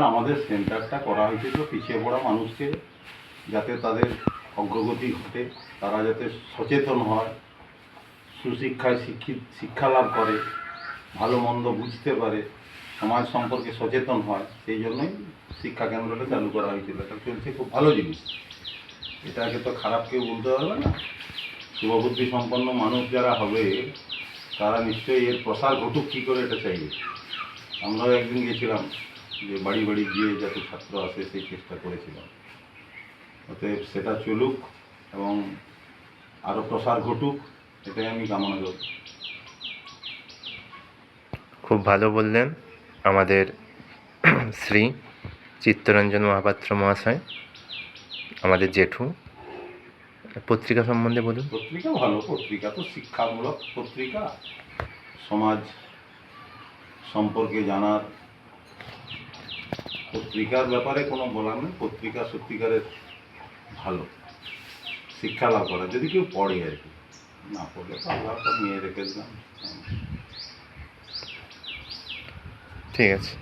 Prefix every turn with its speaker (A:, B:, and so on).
A: আমাদের সেন্টারটা করা হয়েছিল পিছিয়ে পড়া মানুষকে, যাতে তাদের অগ্রগতি ঘটে, তারা যাতে সচেতন হয়, সুশিক্ষায় শিক্ষা লাভ করে, ভালো মন্দ বুঝতে পারে, সমাজ সম্পর্কে সচেতন হয়। সেই জন্যই শিক্ষা কেন্দ্রটা চালু করা হয়েছিল। এটা চলছে, খুব ভালো জিনিস। এটাকে তো খারাপ কেউ বলতে পারবে না। শুভবুদ্ধি সম্পন্ন মানুষ যারা হবে তারা নিশ্চয়ই এর প্রসার ঘটুক কী করে এটা চাইবে। আমরাও একদিন গেছিলাম, যে বাড়ি বাড়ি গিয়ে যাতে ছাত্র আসে সেই চেষ্টা করেছিলাম। অতএব সেটা চলুক এবং আরও প্রসার ঘটুক, এটাই আমি কামনা করি।
B: খুব ভালো বললেন আমাদের শ্রী চিত্তরঞ্জন মহাপাত্র মহাশয়, আমাদের জেঠু। পত্রিকা সম্বন্ধে বলুন।
A: পত্রিকা ভালো, পত্রিকা তো শিক্ষামূলক পত্রিকা, সমাজ সম্পর্কে জানার পত্রিকার ব্যাপারে কোনো বলার নেই। পত্রিকা সত্যিকারের ভালো, শিক্ষা লাভ করা যদি কেউ পড়ে আর কি, না পড়লে তো আল্লাহ নিয়ে রেখে দিলাম।
B: ঠিক আছে।